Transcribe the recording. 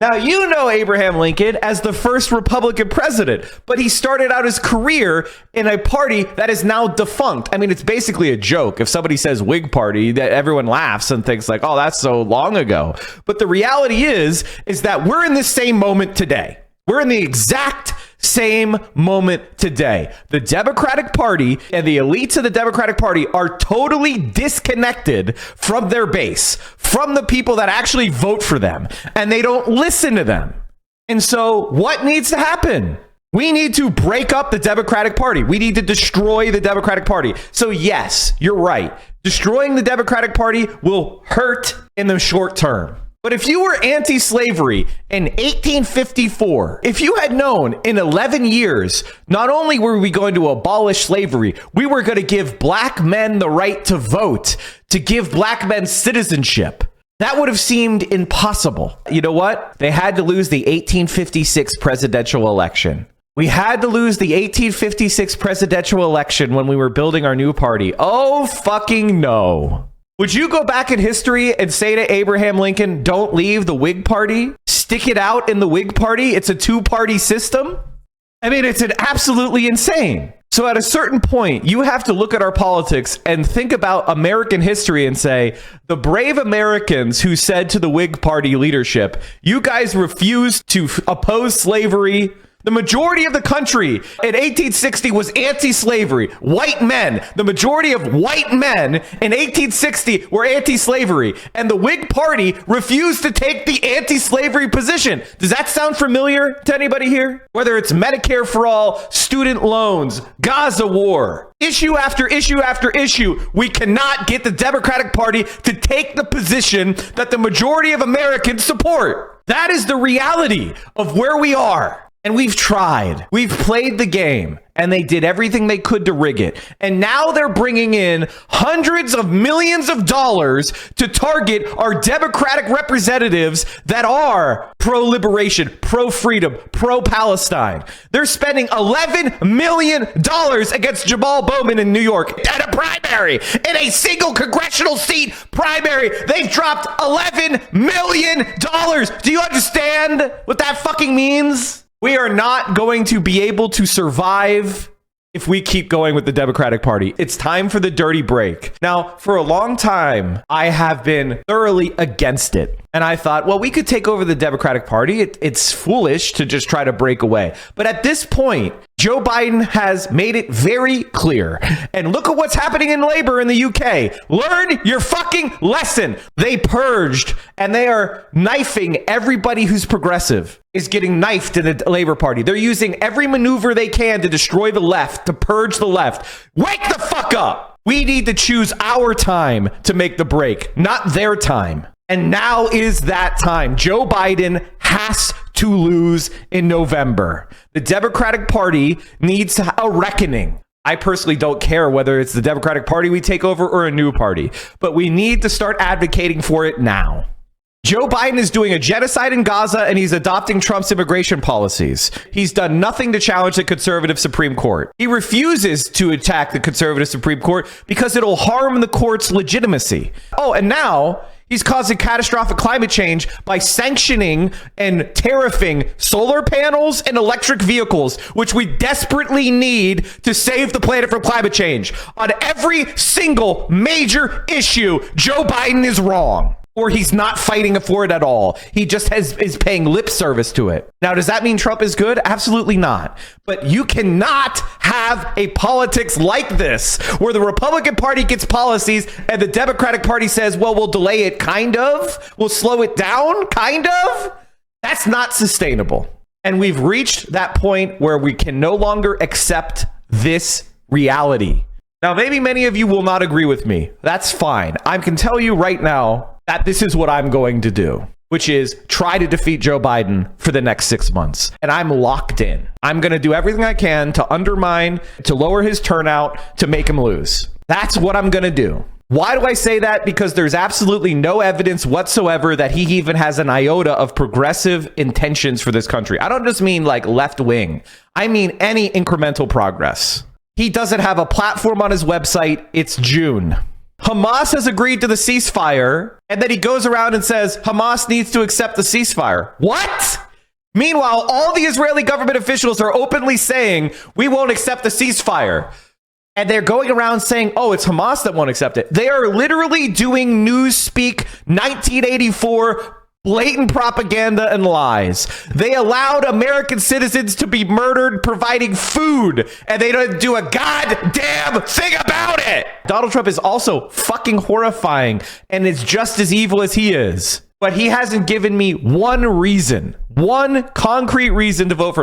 Now, you know Abraham Lincoln as the first Republican president, but he started out his career in a party that is now defunct. I mean, it's basically a joke. If somebody says Whig Party, that everyone laughs and thinks like, oh, that's so long ago. But the reality is that we're in the same moment today. We're in the exact same moment today. The Democratic Party and the elites of the Democratic Party are totally disconnected from their base, from the people that actually vote for them, and they don't listen to them. And so what needs to happen? We need to break up the Democratic Party. We need to destroy the Democratic Party. So yes, you're right. Destroying the Democratic Party will hurt in the short term. But if you were anti-slavery in 1854, if you had known in 11 years, not only were we going to abolish slavery, we were going to give black men the right to vote, to give black men citizenship. That would have seemed impossible. You know what? They had to lose the 1856 presidential election. We had to lose the 1856 presidential election when we were building our new party. Oh, fucking no. Would you go back in history and say to Abraham Lincoln, don't leave the Whig Party? Stick it out in the Whig Party? It's a two-party system? I mean, it's absolutely insane. So at a certain point, you have to look at our politics and think about American history and say, the brave Americans who said to the Whig Party leadership, you guys refused to oppose slavery. The majority of the country in 1860 was anti-slavery. White men. The majority of white men in 1860 were anti-slavery. And the Whig Party refused to take the anti-slavery position. Does that sound familiar to anybody here? Whether it's Medicare for all, student loans, Gaza war, issue after issue after issue, we cannot get the Democratic Party to take the position that the majority of Americans support. That is the reality of where we are. And we've tried. We've played the game, and they did everything they could to rig it. And now they're bringing in hundreds of millions of dollars to target our Democratic representatives that are pro-liberation, pro-freedom, pro-Palestine. They're spending $11 million against Jamal Bowman in New York at a primary. In a single congressional seat primary, they've dropped $11 million. Do you understand what that fucking means? We are not going to be able to survive if we keep going with the Democratic Party. It's time for the dirty break. Now, for a long time, I have been thoroughly against it. And I thought, well, we could take over the Democratic Party. It's foolish to just try to break away. But at this point, Joe Biden has made it very clear. And look at what's happening in labor in the UK. Learn your fucking lesson. They purged and they are knifing everybody who's progressive is getting knifed in the Labor Party. They're using every maneuver they can to destroy the left, to purge the left. Wake the fuck up. We need to choose our time to make the break, not their time. And now is that time. Joe Biden has to lose in November. The Democratic Party needs a reckoning. I personally don't care whether it's the Democratic Party we take over or a new party, but we need to start advocating for it now. Joe Biden is doing a genocide in Gaza and he's adopting Trump's immigration policies. He's done nothing to challenge the conservative Supreme Court. He refuses to attack the conservative Supreme Court because it'll harm the court's legitimacy. Oh, and now he's causing catastrophic climate change by sanctioning and tariffing solar panels and electric vehicles, which we desperately need to save the planet from climate change. On every single major issue, Joe Biden is wrong. Or he's not fighting for it at all. He just is paying lip service to it. Now, does that mean Trump is good? Absolutely not. But you cannot have a politics like this, where the Republican Party gets policies and the Democratic Party says, well, we'll delay it, kind of. We'll slow it down, kind of. That's not sustainable. And we've reached that point where we can no longer accept this reality. Now, maybe many of you will not agree with me. That's fine. I can tell you right now that this is what I'm going to do, which is try to defeat Joe Biden for the next 6 months. And I'm locked in. I'm going to do everything I can to undermine, to lower his turnout, to make him lose. That's what I'm going to do. Why do I say that? Because there's absolutely no evidence whatsoever that he even has an iota of progressive intentions for this country. I don't just mean like left wing. I mean any incremental progress. He doesn't have a platform on his website. It's June. Hamas has agreed to the ceasefire, And then he goes around and says, Hamas needs to accept the ceasefire. What? Meanwhile, all the Israeli government officials are openly saying, we won't accept the ceasefire. And they're going around saying, oh, it's Hamas that won't accept it. They are literally doing Newspeak 1984 blatant propaganda and lies. They allowed American citizens to be murdered providing food, and they don't do a goddamn thing about it. Donald Trump is also fucking horrifying and is just as evil as he is. But he hasn't given me one concrete reason to vote for.